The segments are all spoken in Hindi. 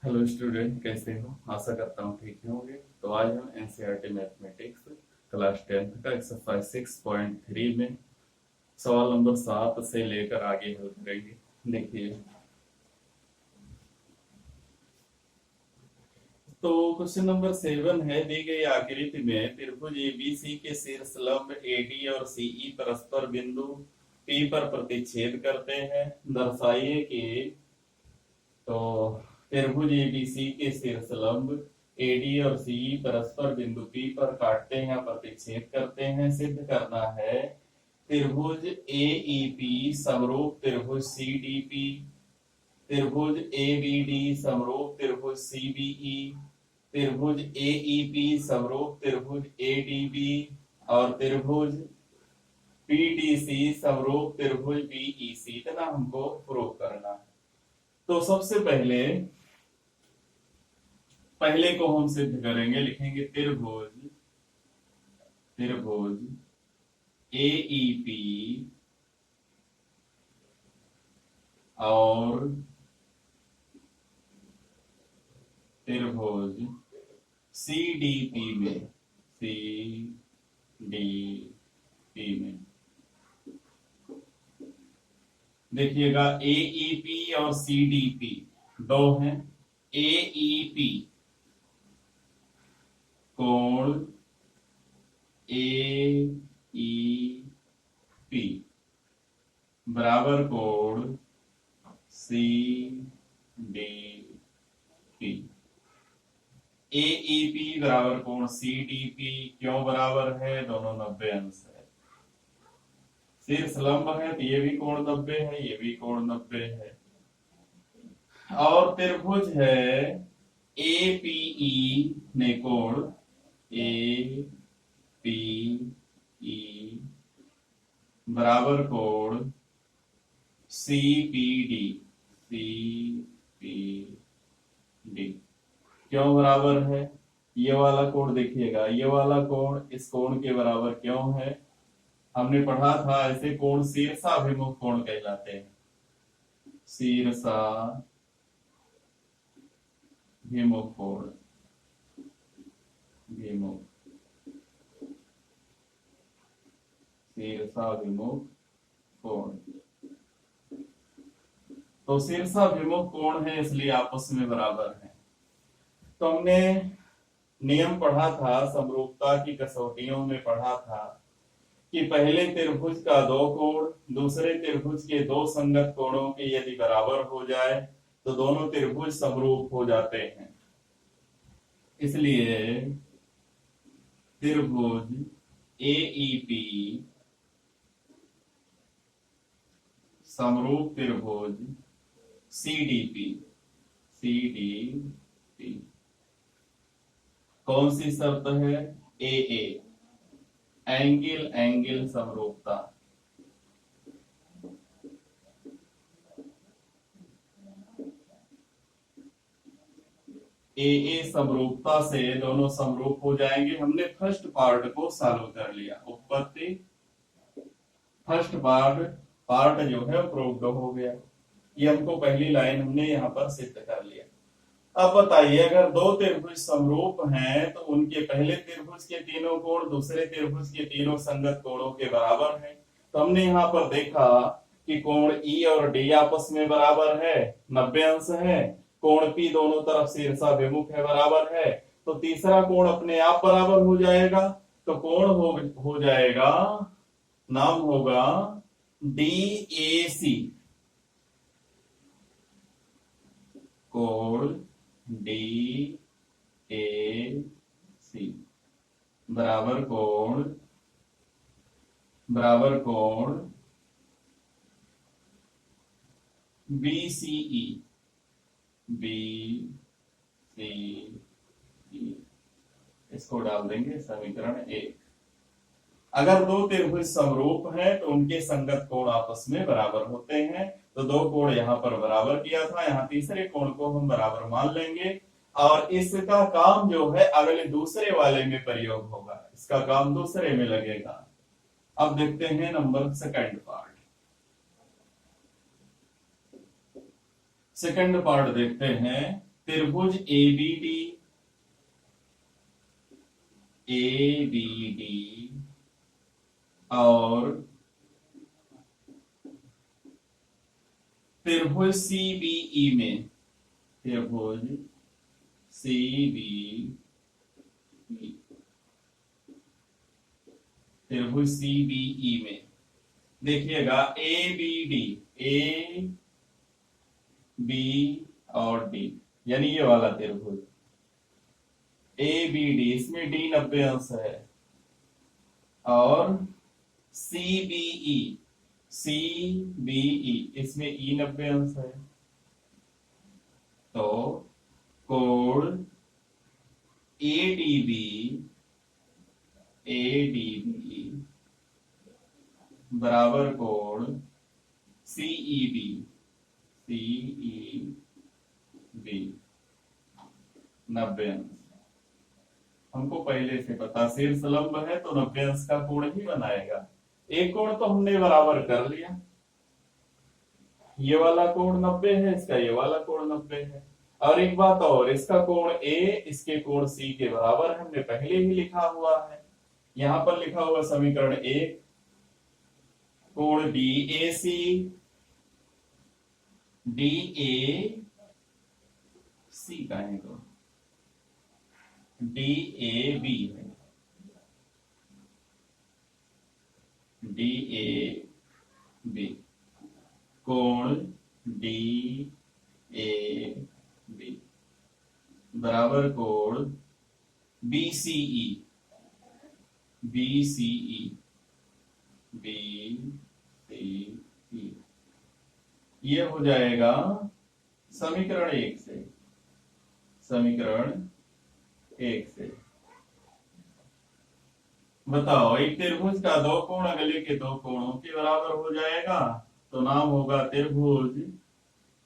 हेलो स्टूडेंट, कैसे हो? आशा करता हूँ ठीक ही होंगे। तो आज हम एनसीईआरटी मैथमेटिक्स क्लास 10th का एक्सरसाइज 6.3 में सवाल नंबर 7 से लेकर आगे हल करेंगे। देखिए, तो क्वेश्चन नंबर 7 है, दी गई आकृति में त्रिभुज एबीसी के शीर्ष लंब एडी और सीई परस्पर बिंदु पी पर प्रतिच्छेद करते हैं। दर्शाइए कि तो त्रिभुज एबीसी के शीर्ष लंब एडी और सीई परस्पर बिंदु पी पर काटते हैं या प्रतिच्छेद करते हैं। सिद्ध करना है त्रिभुज एईपी समरूप त्रिभुज सीडीपी, त्रिभुज एबीडी समरूप त्रिभुज सीबीई, त्रिभुज एईपी समरूप त्रिभुज एडीबी और त्रिभुज पीडीसी समरूप त्रिभुज बीईसी। इतना हमको प्रूव करना है। तो सबसे पहले को हम सिद्ध करेंगे। लिखेंगे त्रिभुज त्रिभुज एईपी और त्रिभुज सीडीपी में देखिएगा, एईपी और सीडीपी दो हैं। एईपी कोण एईपी बराबर कोण सीडीपी। एईपी बराबर कोण सीडीपी क्यों बराबर है? दोनों 90 अंश है। शीर्ष लंब है तो ये भी कोण 90 है, ये भी कोण 90 है। और त्रिभुज है एपीई ने कोण एपीई बराबर कोण सीपीडी सीपीडी क्यों बराबर है? ये वाला कोण देखिएगा, ये वाला कोण इस कोण के बराबर क्यों है? हमने पढ़ा था ऐसे कोण शीर्षाभिमुख कोण कहलाते हैं। शीर्षाभिमुख कोण शीर्षाभिमुख कोण। तो शीर्षाभिमुख कोण है इसलिए आपस में बराबर है। तो हमने नियम पढ़ा था, समरूपता की कसौटियों में पढ़ा था कि पहले त्रिभुज का दो कोण दूसरे त्रिभुज के दो संगत कोणों के यदि बराबर हो जाए तो दोनों त्रिभुज समरूप हो जाते हैं। इसलिए त्रिभुज एईपी समरूप त्रिभुज सीडीपी कौन सी शर्त है? ए एंगल समरूपता। ए समरूपता से दोनों समरूप हो जाएंगे। हमने फर्स्ट पार्ट को सॉल्व कर लिया। उत्पत्ति फर्स्ट पार्ट जो है प्रूव्ड हो गया। ये हमको पहली लाइन हमने यहाँ पर सिद्ध कर लिया। अब बताइए, अगर दो त्रिभुज समरूप हैं तो उनके पहले त्रिभुज के तीनों कोण दूसरे त्रिभुज के तीनों संगत कोणों के बराबर हैं। तो हमने यहाँ पर देखा कि कोण ई और डी आपस में बराबर है, 90 अंश है। कोण पी दोनों तरफ शीर्षाभिमुख है, बराबर है। तो तीसरा कोण अपने आप बराबर हो जाएगा। तो कोण हो जाएगा, नाम होगा DAC। कोण DAC बराबर कोण BCE इसको डाल देंगे समीकरण 1। अगर दो त्रिभुज समरूप हैं तो उनके संगत कोण आपस में बराबर होते हैं। तो दो कोण यहाँ पर बराबर किया था, यहाँ तीसरे कोण को हम बराबर मान लेंगे और इसका काम जो है अगले दूसरे वाले में प्रयोग होगा। इसका काम दूसरे में लगेगा। अब देखते हैं number second part. Second part देखते हैं त्रिभुज एबीडी और त्रिभुज सीबीई में, त्रिभुज सीबीई, त्रिभुज सीबीई में देखिएगा ए बी और डी, यानी ये वाला त्रिभुज ए बी डी, इसमें डी 90 अंश है, और सीबीई इसमें ई 90 अंश है, तो कोण एडीबी बराबर कोण सीईबी 90 अंश। हमको पहले से पता, शीर्ष लंब है तो 90 अंश का कोण ही बनाएगा। एक कोण तो हमने बराबर कर लिया, ये वाला कोण 90 है, इसका ये वाला कोण 90 है। और एक बात और, इसका कोण ए इसके कोण सी के बराबर है, हमने पहले ही लिखा हुआ है। यहां पर लिखा हुआ समीकरण एक, कोण डी ए सी का है, तो डी ए बी है, डी ए बी, कोण डी ए बी बराबर कोण बीसीई ये हो जाएगा समीकरण एक से, बताओ एक त्रिभुज का दो कोण अगले के दो कोणों के बराबर हो जाएगा, तो नाम होगा त्रिभुज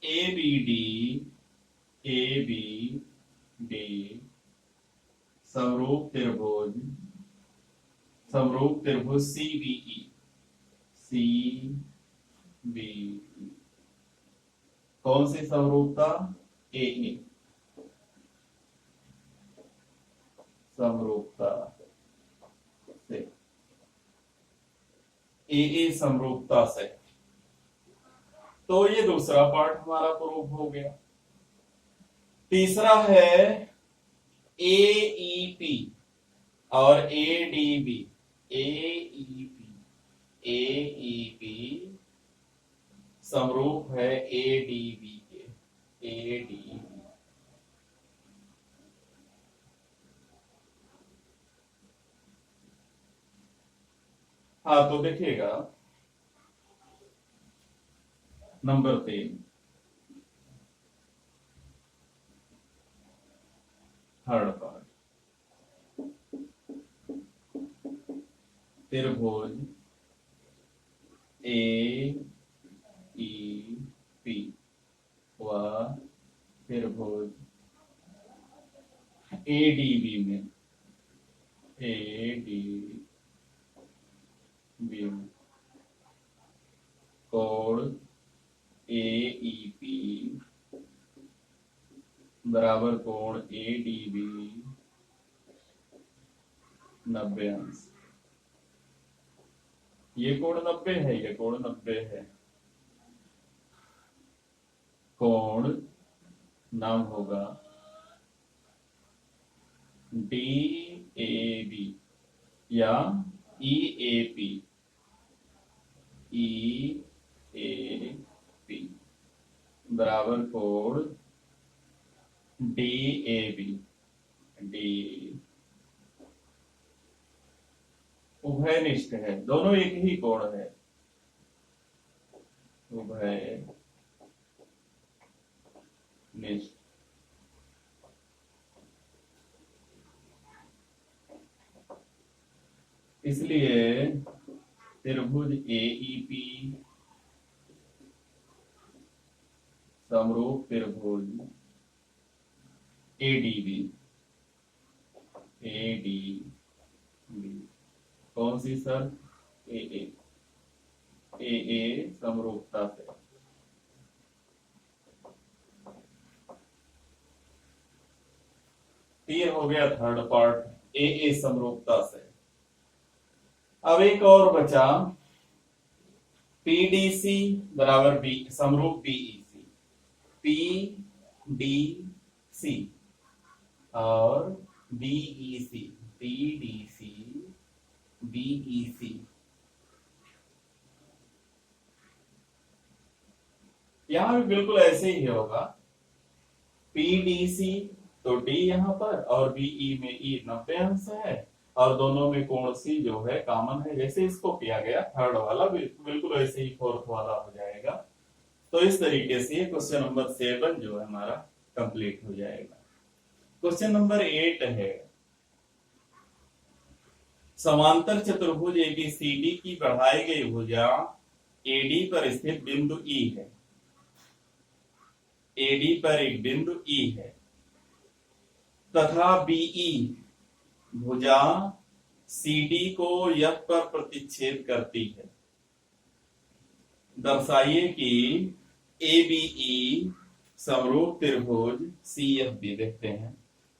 ए बी डी समरूप त्रिभुज सीबीई कौन सी समरूपता? ए समरूपता से, ए समरूपता से। तो ये दूसरा पार्ट हमारा प्रूफ हो गया। तीसरा है एईपी और एडीबी। एईपी समरूप है एडीबी के, एडीबी। हाँ, तो देखिएगा नंबर 3, थर्ड पार्ट, त्रिभुज ए ई पी व त्रिभुज एडीबी में, कोण एईपी बराबर कोण एडीबी 90 अंश। ये कोण 90 है, ये कोण 90 है। कोण नाम होगा डी ए बी या ई ए पी बराबर कोण डी ए बी। उभयनिष्ठ है, दोनों एक ही कोण है, उभयनिष्ठ। इसलिए त्रिभुज एईपी समरूप त्रिभुज एडीबी कौन सी सर? ए समरूपता से। ये हो गया थर्ड पार्ट ए समरूपता से। अब एक और बचा पीडीसी बराबर बी समरूप बीईसी। पीडीसी और बीईसी, पीडीसी बीईसी, यहां भी बिल्कुल ऐसे ही होगा। पीडीसी तो डी यहां पर और बीई में ई 90 अंश है और दोनों में कोण सी जो है कॉमन है, जैसे इसको किया गया थर्ड वाला बिल्कुल वैसे ही फोर्थ वाला हो जाएगा। तो इस तरीके से क्वेश्चन नंबर 7 जो है हमारा कंप्लीट हो जाएगा। क्वेश्चन नंबर 8 है, समांतर चतुर्भुज एबीसीडी की बढ़ाई गई भुजा एडी पर स्थित बिंदु ई है। एडी पर एक बिंदु ई है तथा बीई भुजा सीडी को एफ पर प्रतिच्छेद करती है। दर्शाइए कि एबीई समरूप त्रिभुज सीएफबी। देखते हैं,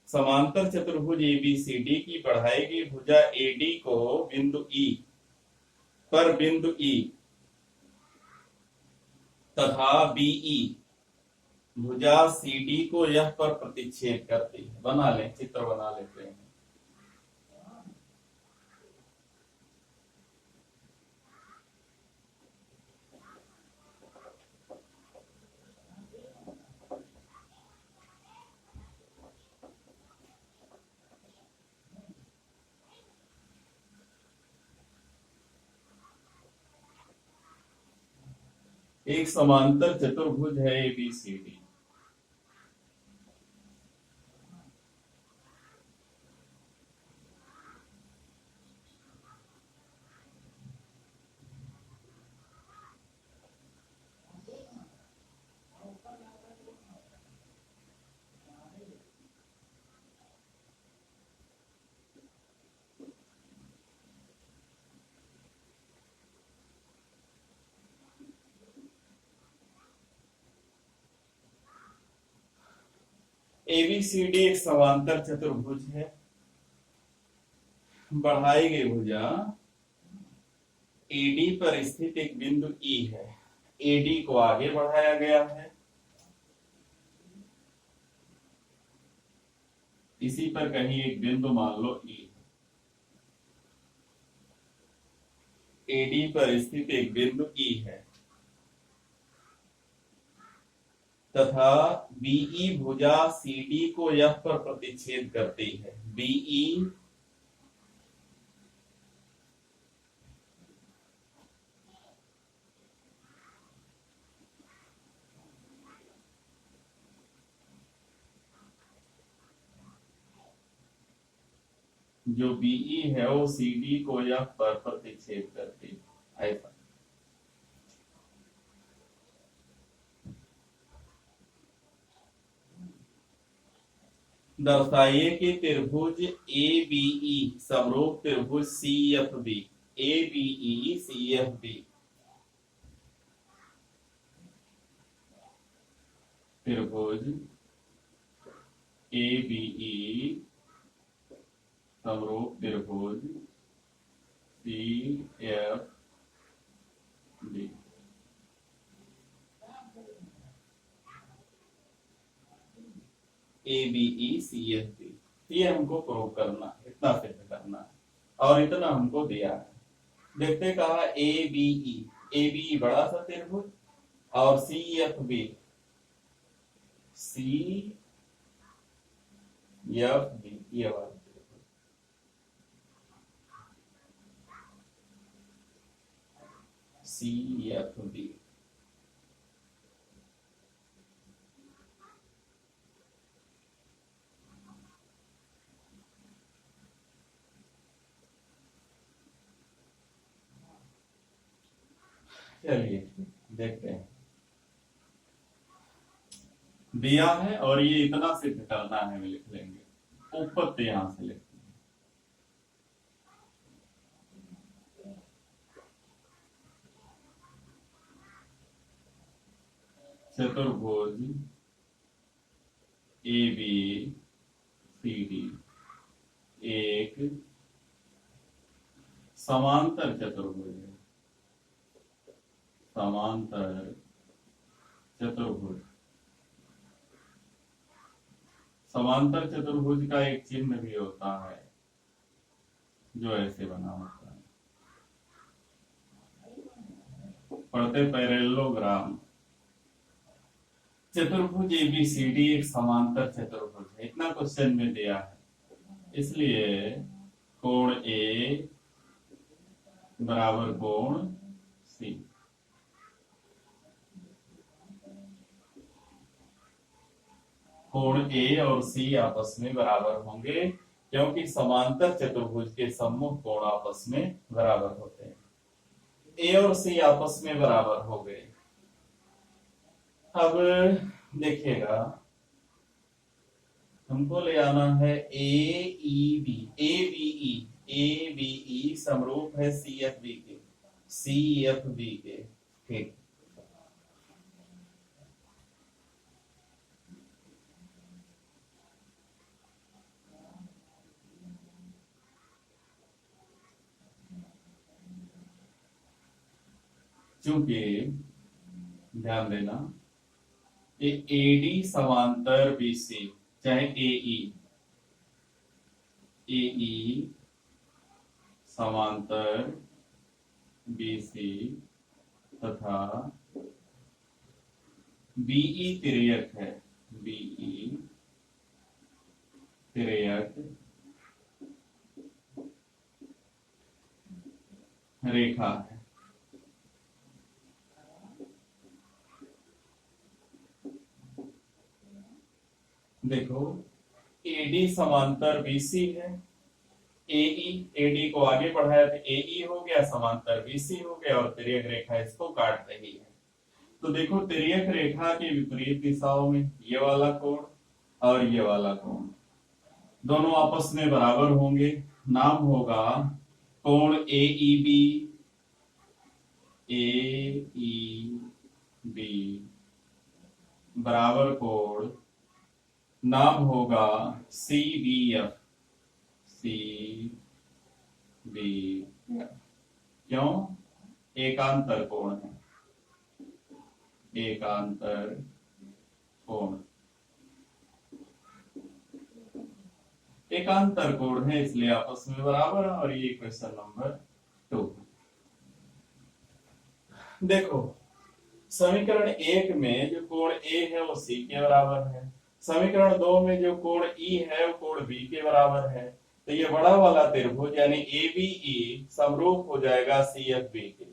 समांतर चतुर्भुज एबीसीडी की बढ़ाई गई भुजा एडी को बिंदु ई पर बिंदु ई तथा बीई भुजा सीडी को यह पर प्रतिच्छेद करती है। बना लें, चित्र बना लेते हैं। एक समांतर चतुर्भुज है एबीसीडी। एबीसीडी एक समांतर चतुर्भुज है। बढ़ाई गई भुजा एडी पर स्थित एक बिंदु ई है। एडी को आगे बढ़ाया गया है, इसी पर कहीं एक बिंदु मान लो ई। एडी पर स्थित एक बिंदु ई है तथा बीई भुजा सीडी को एफ पर प्रतिच्छेद करती है। बीई जो बीई है वो सीडी को एफ पर प्रतिच्छेद करती है। ऐसा दर्शाइए कि त्रिभुज ए बीई समरूप त्रिभुज C F B. A BE C F B त्रिभुज ए बीई समरूप त्रिभुज C F B. A BE C F B, ये हमको प्रूव करना है, इतना सिद्ध करना है और इतना हमको दिया है। देखते कहा ए बीई, ए बी बड़ा सा त्रिभुज और C F B, C F B ये वाला त्रिभुज। सी एफ बी चलिए देखते हैं, दिया है और ये इतना सिद्ध करना है, हम लिख लेंगे ऊपर यहां से लिखते हैं। चतुर्भुज ए बी सी डी एक समांतर चतुर्भुज है। समांतर चतुर्भुज। समांतर चतुर्भुज का एक चिन्ह भी होता है जो ऐसे बना होता है, पढ़ते पैरेललोग्राम। चतुर्भुज एबीसीडी एक समांतर चतुर्भुज है, इतना क्वेश्चन में दिया है, इसलिए कोण ए बराबर कोण सी। कोण ए और सी आपस में बराबर होंगे क्योंकि समांतर चतुर्भुज के सम्मुख कोण आपस में बराबर होते हैं। ए और सी आपस में बराबर हो गए। अब देखिएगा, हमको ले आना है ए बी ई समरूप है सी एफ बी के। ठीक, चूंकि ध्यान देना एडी समांतर बीसी, चाहे एई समांतर बीसी तथा बीई तिर्यक है, बीई तिर्यक रेखा है। देखो, एडी समांतर बीसी है, एडी को आगे बढ़ाया तो एई हो गया, समांतर बीसी हो गया और तिर्यक रेखा इसको काट रही है। तो देखो, तिर्यक रेखा के विपरीत दिशाओं में ये वाला कोण और ये वाला कोण दोनों आपस में बराबर होंगे, नाम होगा कोण एईबी बराबर कोण नाम होगा सी बी एफ। क्यों? एकांतर कोण है, एकांतर कोण, एकांतर कोण है इसलिए आपस में बराबर है। और ये क्वेश्चन नंबर 2। देखो, समीकरण 1 में जो कोण ए है वो सी के बराबर है, समीकरण 2 में जो कोण ई है वो कोण बी के बराबर है। तो ये बड़ा वाला त्रिभुज यानी एबीई समरूप हो जाएगा सीएफबी के।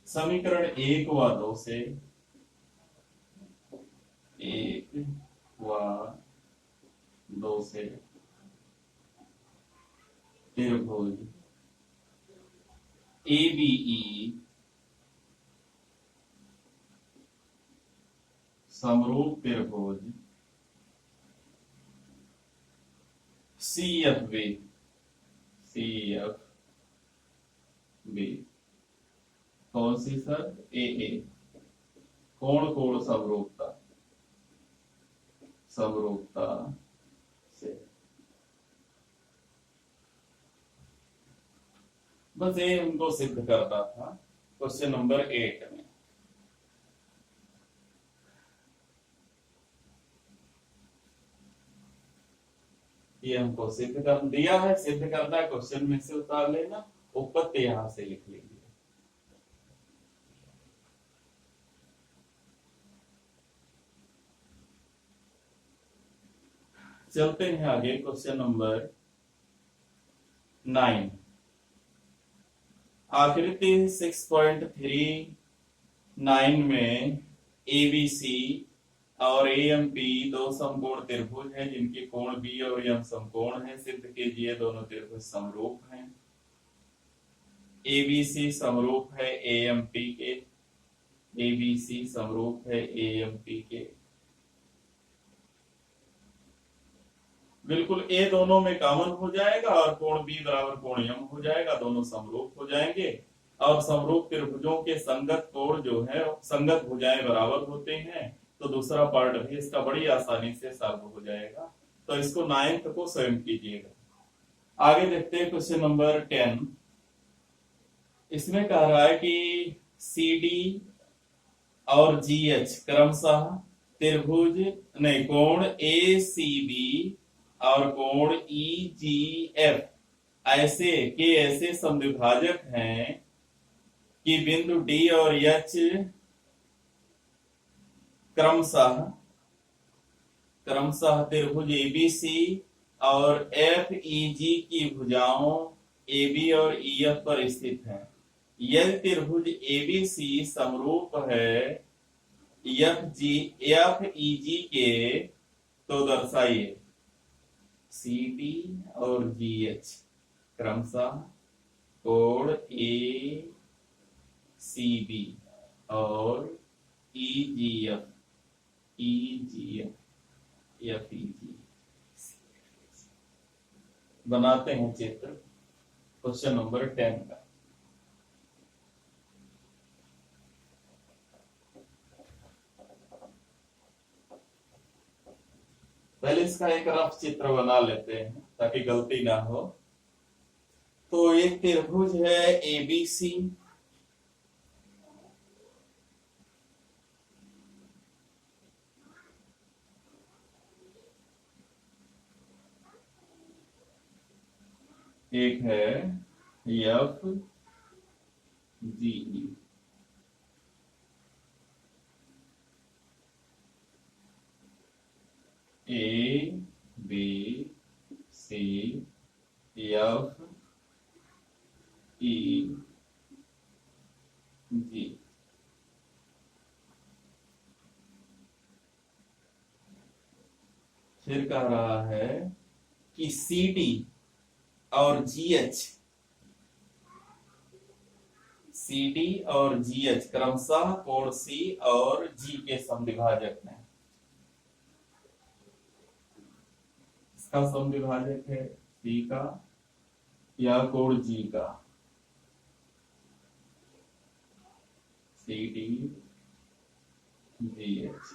समीकरण 1 व 2 से, 1 व 2 से त्रिभुज एबीई समरूप त्रिभुज सीएफबी कौन सी सर? ए कोण कोण समरूपता से, बस ये हमको सिद्ध करना था क्वेश्चन नंबर 8 में। ये हमको सिद्ध कर दिया है, सिद्ध करना है, क्वेश्चन में से उतार लेना, उपपत्ति यहां से लिख लेंगे। चलते हैं आगे, क्वेश्चन नंबर 9। आकृति 6.39 में एबीसी और एएमपी दो समकोण त्रिभुज हैं जिनके कोण बी और एम समकोण हैं। सिद्ध कीजिए दोनों त्रिभुज समरूप हैं। एबीसी समरूप है एएमपी के, एबीसी समरूप है एएमपी के। बिल्कुल ए दोनों में कॉमन हो जाएगा और कोण बी बराबर कोण एम हो जाएगा, दोनों समरूप हो जाएंगे। और समरूप त्रिभुजों के संगत कोण जो है, संगत भुजाएं बराबर होते हैं, तो दूसरा पार्ट भी इसका बड़ी आसानी से सॉल्व हो जाएगा। तो इसको 9th को स्वयं कीजिएगा। आगे देखते हैं क्वेश्चन नंबर 10। इसमें कह रहा है कि सी डी और जी एच क्रमशः त्रिभुज नहीं कोण ए सी बी और कोण ई जी एफ ऐसे समद्विभाजक हैं कि बिंदु डी और एच क्रमशः त्रिभुज एबीसी और एफ ई जी की भुजाओं ए बी और ई एफ पर स्थित है। यदि त्रिभुज एबीसी समरूप है एफ ई जी के तो दर्शाइए सी डी और जी एच क्रमशः कोण ए सी बी और ई जी एफ एफ ई जी बनाते हैं चित्र क्वेश्चन नंबर 10 का। पहले इसका एक रफ चित्र बना लेते हैं ताकि गलती ना हो। तो एक त्रिभुज है एबीसी, एक है F G E, A B C F E G. फिर कह रहा है कि सी डी और जीएच क्रमशः कोण सी और जी के समद्विभाजक हैं। इसका समद्विभाजक है सी का या कोण जी का, सी डी जी एच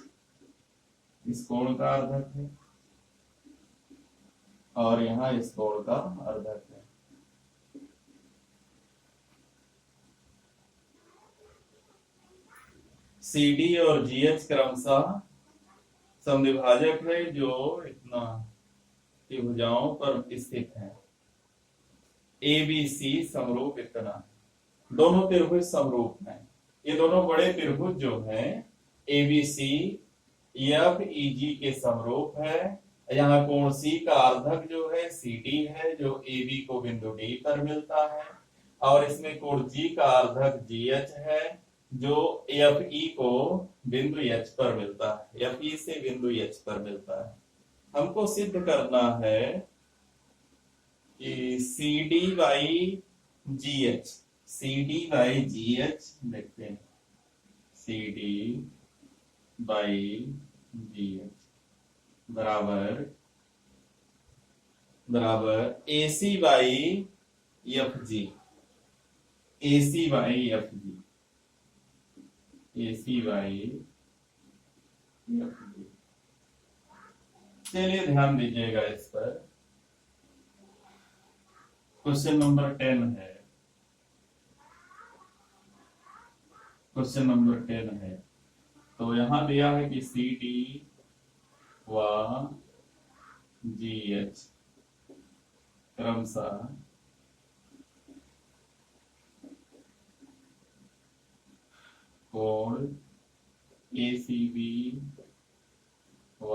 इस कोण का अर्धक है और यहाँ इस कोण का अर्धक है। सी डी और जी एच क्रमशः समद्विभाजक है जो इतना त्रिभुजाओं पर स्थित है। ए बी सी समरूप इतना, दोनों त्रिभुज समरूप हैं। ये दोनों बड़े त्रिभुज जो हैं ए बी सी एफ ई जी के समरूप है। यहाँ कोण सी का अर्धक जो है सी डी है जो ए बी को बिंदु डी पर मिलता है, और इसमें कोण जी का अर्धक जी एच है जो एफ ई को बिंदु एच पर मिलता है, एफ ई से बिंदु एच पर मिलता है। हमको सिद्ध करना है कि C D by G H, देखते हैं C D by G H बराबर A C by F G, चलिए ध्यान दीजिएगा इस पर। क्वेश्चन नंबर 10 है, तो यहां दिया है कि सी डी व जी एच क्रमशः कोण ए सी बी व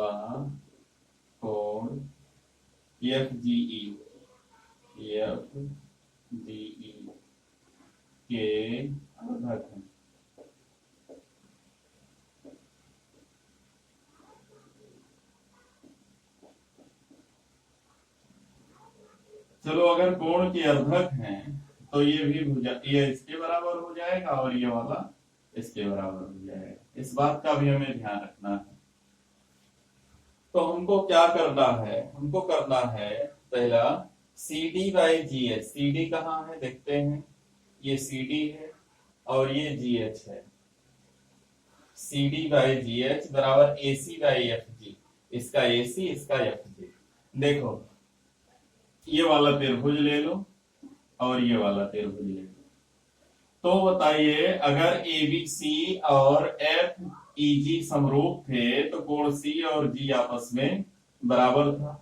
कोण एफ जी ई के अर्धक हैं। चलो अगर कोण के अर्धक हैं तो ये भी ये इसके बराबर हो जाएगा और ये वाला इसके बराबर हो जाएगा। इस बात का भी हमें ध्यान रखना है। तो हमको क्या करना है, हमको करना है पहला C D by G H. C D कहाँ है देखते हैं, ये सी डी है और ये जी एच है। C D by G H बराबर A C by F G. इसका ए सी, इसका एफ जी। देखो ये वाला त्रिभुज ले लो और ये वाला त्रिभुज ले लो, तो बताइए अगर ए बी सी और एफ ई जी समरूप थे तो कोण सी और जी आपस में बराबर था।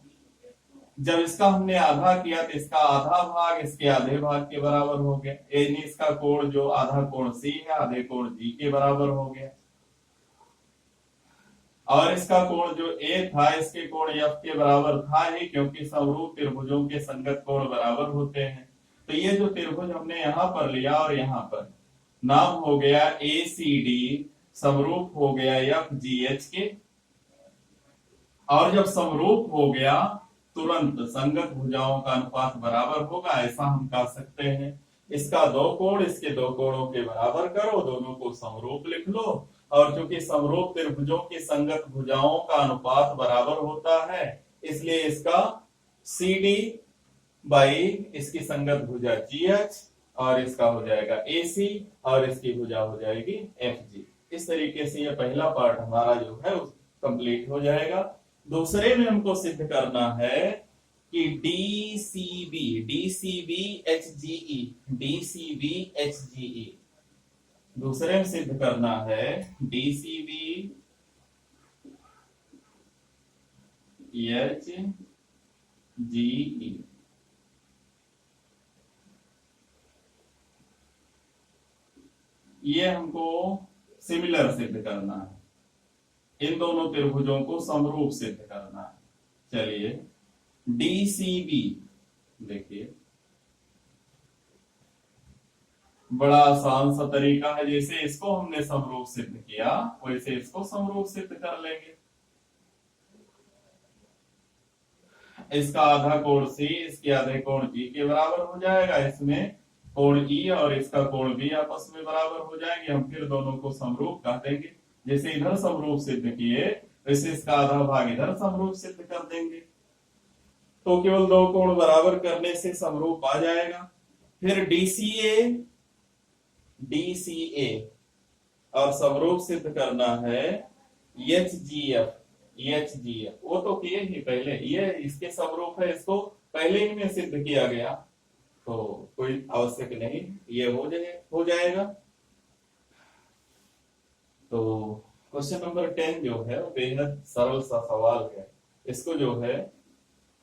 जब इसका हमने आधा किया तो इसका आधा भाग इसके आधे भाग के बराबर हो गया, यानी इसका कोण जो आधा कोण सी है आधे कोण जी के बराबर हो गया, और इसका कोण जो ए था इसके कोण एफ के बराबर था ही, क्योंकि समरूप त्रिभुजों के संगत कोण बराबर होते हैं। तो ये जो त्रिभुज हमने यहां पर लिया और यहां पर नाम हो गया ए सी डी, समरूप हो गया एफ जी एच के, और जब समरूप हो गया तुरंत संगत भुजाओं का अनुपात बराबर होगा, ऐसा हम कह सकते हैं। इसका दो कोण इसके दो कोणों के बराबर करो, दोनों को समरूप लिख लो, और चूंकि समरूप त्रिभुजों की संगत भुजाओं का अनुपात बराबर होता है, इसलिए इसका सी डी बाई इसकी संगत भुजा जी एच, और इसका हो जाएगा ए सी, और इसकी भुजा हो जाएगी एफ जी। इस तरीके से यह पहला पार्ट हमारा जो है कंप्लीट हो जाएगा। दूसरे में हमको सिद्ध करना है कि D C B H G E, D C B H G E, दूसरे में सिद्ध करना है D C B H G E. ये हमको सिमिलर सिद्ध करना है, इन दोनों त्रिभुजों को समरूप सिद्ध करना है। चलिए डीसीबी देखिए, बड़ा आसान सा तरीका है, जैसे इसको हमने समरूप सिद्ध किया वैसे इसको समरूप सिद्ध कर लेंगे। इसका आधा कोण सी इसके आधे कोण जी के बराबर हो जाएगा, इसमें कोण ई और इसका कोण बी आपस में बराबर हो जाएंगे। हम फिर दोनों को समरूप कह देंगे, जैसे इधर समरूप सिद्ध किए वैसे इसका आधा भाग इधर समरूप सिद्ध कर देंगे, तो केवल दो कोण बराबर करने से समरूप आ जाएगा। फिर डीसीए और समरूप सिद्ध करना है एच जी एफ, वो तो किए ही पहले, ये इसके समरूप है, इसको पहले ही में सिद्ध किया गया, तो कोई आवश्यक नहीं, ये हो जाएगा। तो क्वेश्चन नंबर 10 जो है वो बेहद सरल सा सवाल है, इसको जो है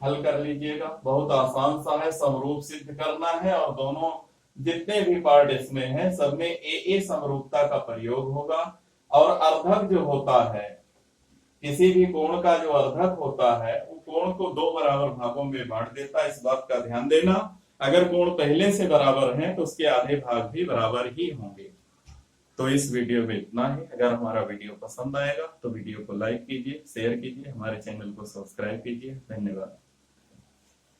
हल कर लीजिएगा। बहुत आसान सा है, समरूप सिद्ध करना है और दोनों जितने भी पार्ट इसमें हैं सब में ए समरूपता का प्रयोग होगा। और अर्धक जो होता है, किसी भी कोण का जो अर्धक होता है वो कोण को दो बराबर भागों में बांट देता है, इस बात का ध्यान देना। अगर कोण पहले से बराबर है तो उसके आधे भाग भी बराबर ही होंगे। तो इस वीडियो में इतना ही। अगर हमारा वीडियो पसंद आएगा तो वीडियो को लाइक कीजिए, शेयर कीजिए, हमारे चैनल को सब्सक्राइब कीजिए। धन्यवाद।